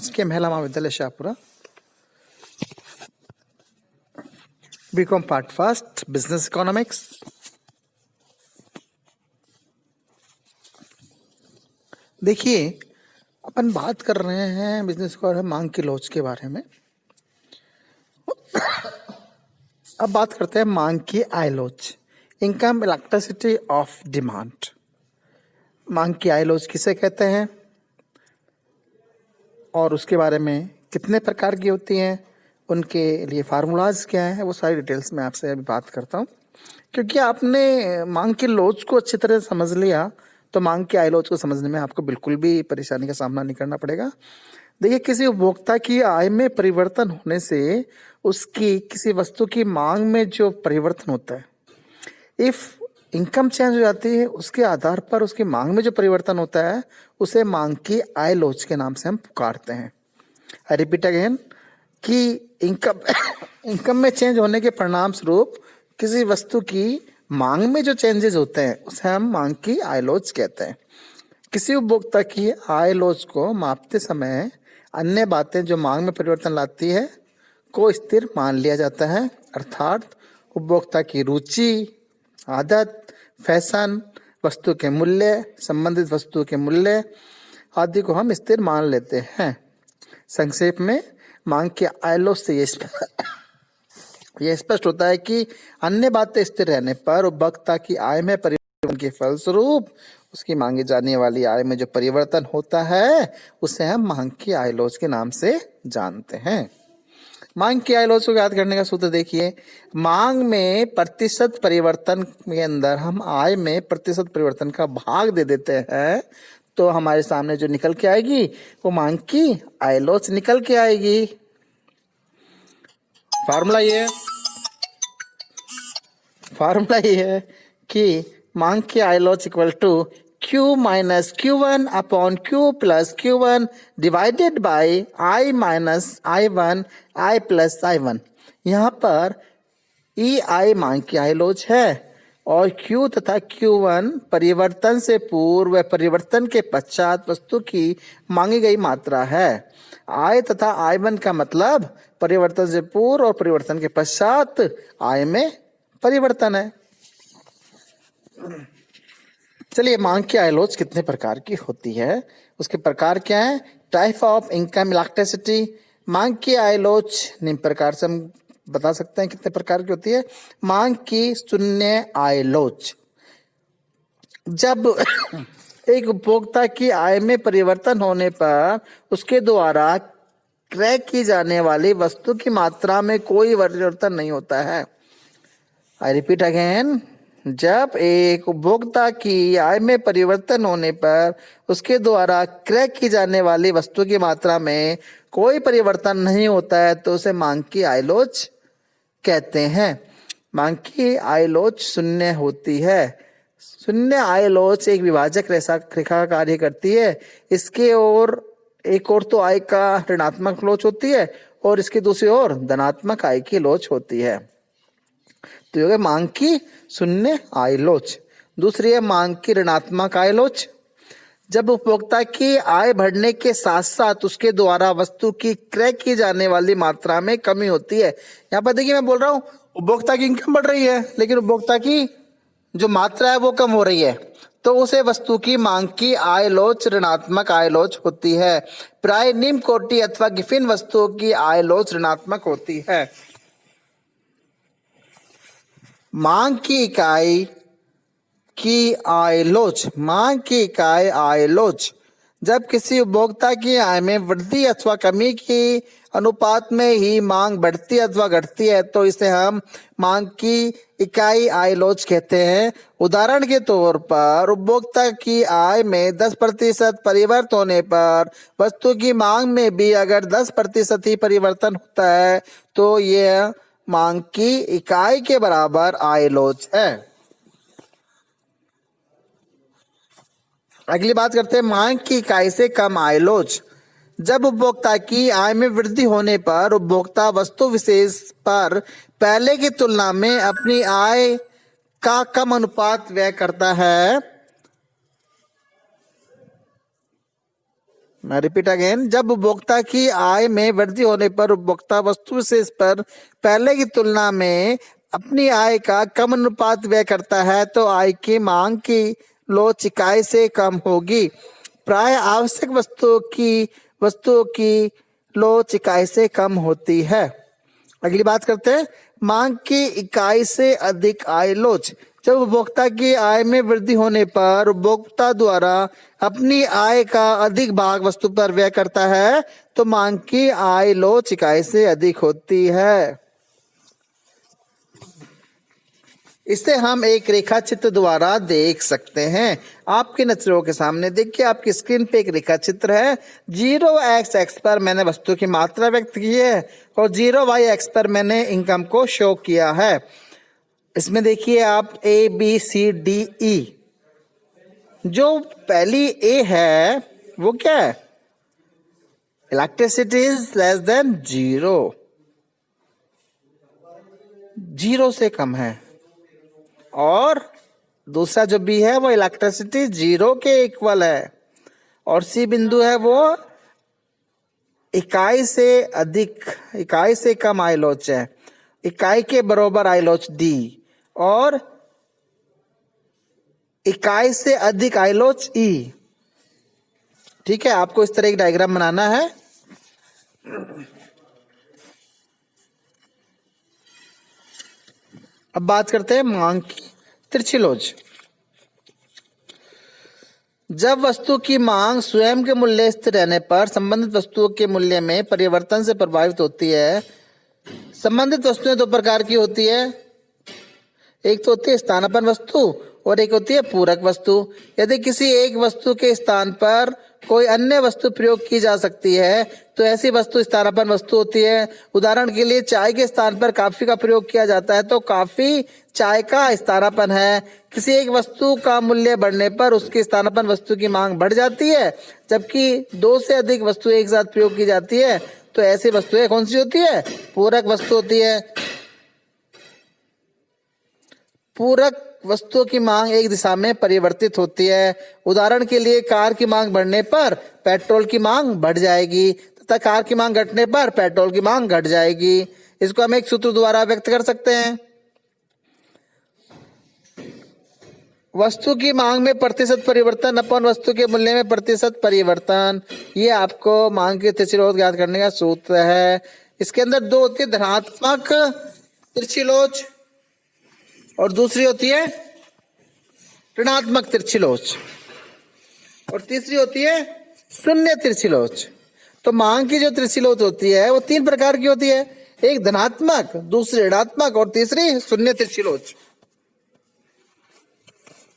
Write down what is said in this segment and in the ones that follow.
राजकीय Mahila Mahavidyalaya Shahpura, BCom part first, business economics. देखिए, अपन बात कर रहे हैं बिजनेस और मांग की लोच के बारे में। अब बात करते हैं मांग की आय लोच, इनकम इलास्टिसिटी ऑफ डिमांड। मांग की आय लोच किसे कहते हैं और उसके बारे में कितने प्रकार की होती हैं, उनके लिए फार्मूलाज क्या है, वो सारी डिटेल्स में आपसे अभी बात करता हूँ। क्योंकि आपने मांग की लोच को अच्छी तरह समझ लिया तो मांग की आय लोच को समझने में आपको बिल्कुल भी परेशानी का सामना नहीं करना पड़ेगा। देखिए, किसी उपभोक्ता की आय में परिवर्तन होने से उसकी किसी वस्तु की मांग में जो परिवर्तन होता है, इफ इनकम चेंज हो जाती है, उसके आधार पर उसकी मांग में जो परिवर्तन होता है उसे मांग की आय लोच के नाम से हम पुकारते हैं। आई रिपीट अगेन कि इनकम में चेंज होने के परिणाम स्वरूप किसी वस्तु की मांग में जो चेंजेस होते हैं उसे हम मांग की आय लोच कहते हैं। किसी उपभोक्ता की आय लोच को मापते समय अन्य बातें जो मांग में परिवर्तन लाती है को स्थिर मान लिया जाता है, अर्थात उपभोक्ता की रुचि, आदत, फैशन, वस्तु के मूल्य, संबंधित वस्तु के मूल्य आदि को हम स्थिर मान लेते हैं। संक्षेप में मांग की आय लोच से यह स्पष्ट होता है कि अन्य बातें स्थिर रहने पर उपभोक्ता की आय में परिवर्तन के फलस्वरूप उसकी मांगी जाने वाली आय में जो परिवर्तन होता है उसे हम मांग की आय लोच के नाम से जानते हैं। मांग की आय लोच को याद करने का सूत्र देखिए, मांग में प्रतिशत परिवर्तन के अंदर हम आय में प्रतिशत परिवर्तन का भाग दे देते हैं तो हमारे सामने जो निकल के आएगी वो मांग की आय लोच निकल के आएगी। फार्मूला ये है कि मांग की आय लोच equal to Q minus Q1 upon Q plus Q1 divided by I minus I1 I plus I1। यहाँ पर EI मांग की आय लोच है और Q तथा Q1 परिवर्तन से पूर्व व परिवर्तन के पश्चात वस्तु की मांगी गई मात्रा है। I तथा I1 का मतलब परिवर्तन से पूर्व और परिवर्तन के पश्चात आय में परिवर्तन है। चलिए, मांग की आय लोच कितने प्रकार की होती है, उसके प्रकार क्या है। Type of income elasticity. मांग की आय लोच निम्न प्रकार से हम बता सकते हैं कितने प्रकार की होती है। मांग की शून्य आय लोच, जब एक उपभोक्ता की आय में परिवर्तन होने पर उसके द्वारा क्रय की जाने वाली वस्तु की मात्रा में कोई परिवर्तन नहीं होता है। आई रिपीट अगेन, जब एक उपभोक्ता की आय में परिवर्तन होने पर उसके द्वारा क्रय की जाने वाली वस्तु की मात्रा में कोई परिवर्तन नहीं होता है तो उसे मांग की आय लोच कहते हैं। मांग की आय लोच शून्य होती है। शून्य आय लोच एक विभाजक रेखा का कार्य करती है। इसके और एक और तो आय का ऋणात्मक लोच होती है और इसकी दूसरी ओर धनात्मक आय की लोच होती है। तो ये मांग की शून्य आय लोच। दूसरी है मांग की ऋणात्मक आय लोच, जब उपभोक्ता की आय बढ़ने के साथ साथ उसके द्वारा वस्तु की क्रय की जाने वाली मात्रा में कमी होती है। यहाँ पर देखिए, मैं बोल रहा हूँ उपभोक्ता की इनकम बढ़ रही है लेकिन उपभोक्ता की जो मात्रा है वो कम हो रही है, तो उसे वस्तु की मांग की आय लोच ऋणात्मक आय लोच होती है। प्राय निम्न कोटि अथवा गिफिन वस्तुओं की आय लोच ऋणात्मक होती है। मांग की इकाई की आय लोच। मांग की इकाई आय लोच, जब किसी उपभोक्ता की आय में वृद्धि अथवा कमी की अनुपात में ही मांग बढ़ती अथवा घटती है तो इसे हम मांग की इकाई आय लोच कहते हैं। उदाहरण के तौर पर उपभोक्ता की आय में 10% परिवर्तन होने पर वस्तु की मांग में भी अगर 10% ही परिवर्तन होता है तो यह मांग की इकाई के बराबर आय लोच है। अगली बात करते हैं मांग की इकाई से कम आय लोच, जब उपभोक्ता की आय में वृद्धि होने पर उपभोक्ता वस्तु विशेष पर पहले की तुलना में अपनी आय का कम अनुपात व्यय करता है। मैं रिपीट अगेन, जब उपभोक्ता की आय में वृद्धि होने पर उपभोक्ता वस्तु विशेष पर पहले की तुलना में अपनी आय का कम अनुपात व्यय करता है तो आय की मांग की लोच इकाई से कम होगी। प्राय आवश्यक वस्तुओं की लोच इकाई से कम होती है। अगली बात करते हैं, मांग की इकाई से अधिक आय लोच। जब उपभोक्ता की आय में वृद्धि होने पर उपभोक्ता द्वारा अपनी आय का अधिक भाग वस्तु पर व्यय करता है तो मांग की आय लोच इकाई से अधिक होती है। इसे हम एक रेखा चित्र द्वारा देख सकते हैं। आपके नजरों के सामने देखिए, आपकी स्क्रीन पे एक रेखा चित्र है। 0x पर मैंने वस्तु की मात्रा व्यक्त की है और 0y पर मैंने इनकम को शो किया है। इसमें देखिए आप ABCDE, जो पहली ए है वो क्या है? इलेक्ट्रिसिटी इज लेस देन 0 से कम है। और दूसरा जो बी है वो इलेक्ट्रिसिटी 0 के इक्वल है। और सी बिंदु है वो इकाई से कम आइलोच है, इकाई के बराबर आइलोच डी, और इकाई से अधिक आइलोच ई। ठीक है, आपको इस तरह एक डायग्राम बनाना है। अब बात करते हैं मांग की तिरछी लोच। जब वस्तु की मांग स्वयं के मूल्य स्थिर रहने पर संबंधित वस्तुओं के मूल्य में परिवर्तन से प्रभावित होती है। संबंधित वस्तुएं दो प्रकार की होती है, एक तो होती है स्थानापन्न वस्तु और एक होती है पूरक वस्तु। यदि किसी एक वस्तु के स्थान पर कोई अन्य वस्तु प्रयोग की जा सकती है तो ऐसी वस्तु स्थानापन्न वस्तु होती है। उदाहरण के लिए चाय के स्थान पर कॉफी का प्रयोग किया जाता है तो कॉफी चाय का स्थानापन्न है। किसी एक वस्तु का मूल्य बढ़ने पर उसकी स्थानापन्न वस्तु की मांग बढ़ जाती है, जबकि दो से अधिक वस्तु एक साथ प्रयोग की जाती है तो ऐसी वस्तुएं कौन सी होती है? पूरक वस्तु होती है। पूरक वस्तुओं की मांग एक दिशा में परिवर्तित होती है। उदाहरण के लिए कार की मांग बढ़ने पर पेट्रोल की मांग बढ़ जाएगी तथा कार की मांग घटने पर पेट्रोल की मांग घट जाएगी। इसको हम एक सूत्र द्वारा व्यक्त कर सकते हैं। वस्तु की मांग में प्रतिशत परिवर्तन अपन वस्तु के मूल्य में प्रतिशत परिवर्तन, ये आपको मांग की तिरछी लोच ज्ञात करने का सूत्र है। इसके अंदर दो होती है धनात्मक तिरछी लोच और दूसरी होती है ऋणात्मक तिरछी लोच, और तीसरी होती है शून्य तिरछी लोच। तो मांग की जो तिरछी लोच होती है वो तीन प्रकार की होती है, एक धनात्मक, दूसरी ऋणात्मक और तीसरी शून्य तिरछी लोच।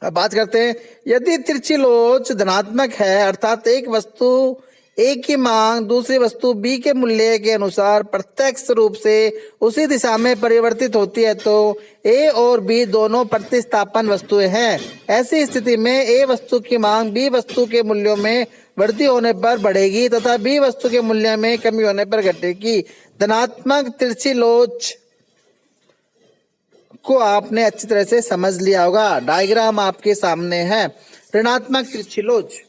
अब बात करते हैं, यदि तिरछी लोच धनात्मक है अर्थात एक वस्तु ए की मांग दूसरी वस्तु बी के मूल्य के अनुसार प्रत्यक्ष रूप से उसी दिशा में परिवर्तित होती है तो ए और बी दोनों प्रतिस्थापन वस्तुएं हैं। ऐसी स्थिति में ए वस्तु की मांग बी वस्तु के मूल्यों में वृद्धि होने पर बढ़ेगी तथा बी वस्तु के मूल्य में कमी होने पर घटेगी। धनात्मक तिरछी लोच को आपने अच्छी तरह से समझ लिया होगा। डायग्राम आपके सामने है। ऋणात्मक तिरछी लोच,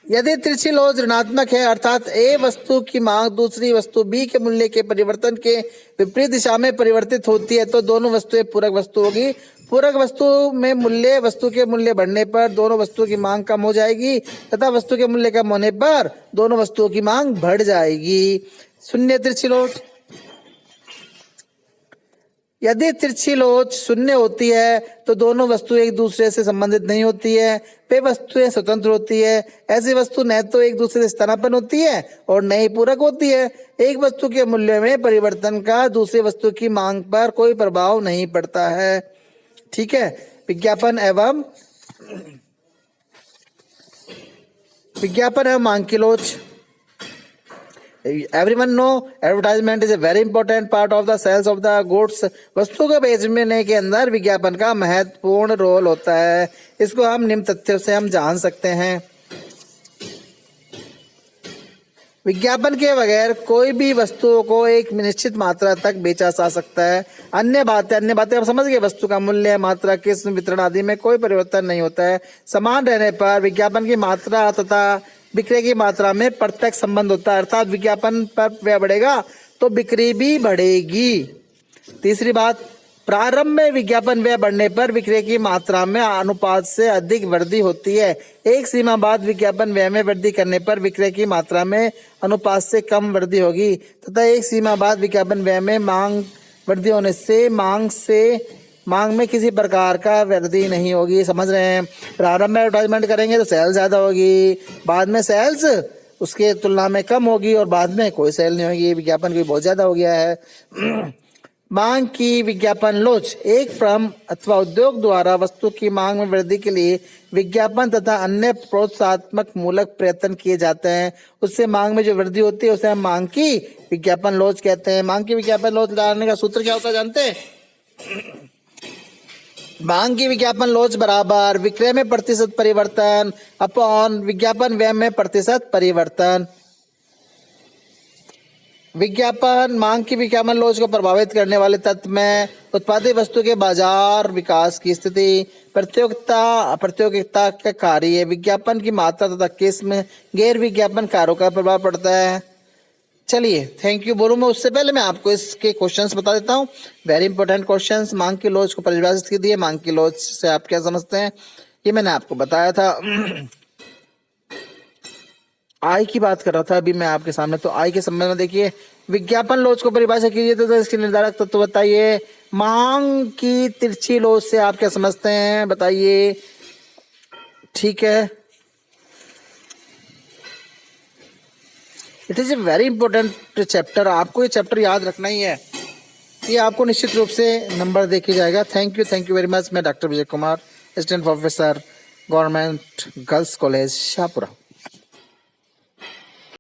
यदि तिरछी लोच ऋणात्मक है अर्थात ए वस्तु की मांग दूसरी वस्तु बी के मूल्य के परिवर्तन के विपरीत दिशा में परिवर्तित होती है तो दोनों वस्तुएं पूरक वस्तु होगी। पूरक वस्तु में मूल्य वस्तु के मूल्य बढ़ने पर दोनों वस्तुओं की मांग कम हो जाएगी तथा वस्तु के मूल्य कम होने पर दोनों वस्तुओं की मांग बढ़ जाएगी। शून्य तिरछी लोच, यदि तिरछी लोच शून्य होती है तो दोनों वस्तुएं एक दूसरे से संबंधित नहीं होती है, वे वस्तुएं स्वतंत्र होती है। ऐसी वस्तु न तो एक दूसरे से स्थानापन्न होती है और न ही पूरक होती है। एक वस्तु के मूल्य में परिवर्तन का दूसरी वस्तु की मांग पर कोई प्रभाव नहीं पड़ता है। ठीक है, विज्ञापन एवं मांग की लोच। Everyone know advertisement is a very important part of the sales of the goods। वस्तु को बेचने के अंदर विज्ञापन का महत्वपूर्ण रोल होता है। इसको हम निम्न तथ्यों से हम जान सकते हैं। विज्ञापन के बगैर कोई भी वस्तुओं को एक निश्चित मात्रा तक बेचा जा सकता है। अन्य बातें आप समझ गए। वस्तु का मूल्य, मात्रा, किस्म, वितरण आदि में कोई परिवर्तन नहीं होता है। समान रहने पर विज्ञापन की मात्रा तथा विक्रय की मात्रा में प्रत्यक्ष संबंध होता है, अर्थात विज्ञापन पर व्यय बढ़ेगा तो बिक्री भी बढ़ेगी। तीसरी बात, प्रारंभ में विज्ञापन व्यय बढ़ने पर विक्रय की मात्रा में अनुपात से अधिक वृद्धि होती है। एक सीमा बाद विज्ञापन व्यय में वृद्धि करने पर विक्रय की मात्रा में अनुपात से कम वृद्धि होगी तथा एक सीमा बाद विज्ञापन व्यय में मांग वृद्धि होने से मांग में किसी प्रकार का वृद्धि नहीं होगी। समझ रहे हैं? प्रारंभ में एडवर्टाइजमेंट करेंगे तो सेल ज्यादा होगी, बाद में सेल्स उसके तुलना में कम होगी और बाद में कोई सेल नहीं होगी, विज्ञापन कोई बहुत ज्यादा हो गया है। मांग की विज्ञापन लोच, एक फर्म अथवा उद्योग द्वारा वस्तु की मांग में वृद्धि के लिए विज्ञापन तथा अन्य प्रोत्साहनात्मक मूलक प्रयत्न किए जाते हैं। उससे मांग में जो वृद्धि होती है उसे हम मांग की विज्ञापन लोच कहते हैं। मांग की विज्ञापन लोच लगाने का सूत्र क्या होता है जानते हैं? मांग की विज्ञापन लोच बराबर विक्रय में प्रतिशत परिवर्तन अपॉन विज्ञापन व्यय में प्रतिशत परिवर्तन। विज्ञापन मांग की विज्ञापन लोच को प्रभावित करने वाले तत्व में उत्पादित वस्तु के बाजार विकास की स्थिति, प्रतियोगिता का कार्य, विज्ञापन की मात्रा तथा किस्म, गैर विज्ञापन कार्यों का प्रभाव पड़ता है। चलिए थैंक यू बोलूँ मैं उससे पहले मैं आपको इसके क्वेश्चंस बता देता हूँ। Very important questions. मांग की लोच को परिभाषित की दी है। मांग की लोच से आप क्या समझते हैं ये मैंने आपको बताया था। आय की बात कर रहा था अभी मैं आपके सामने, तो आय के संबंध में देखिए विज्ञापन लोच को परिभाषित कीजिए तो इसके निर्धारक तत्व तो बताइए। मांग की तिरछी लोच से आप क्या समझते हैं बताइए। ठीक है, it is a very important chapter, आपको ये चैप्टर याद रखना ही है, ये आपको निश्चित रूप से नंबर देके जाएगा। Thank you very much. मैं doctor Vijay Kumar, assistant professor, government girls college Shahpura.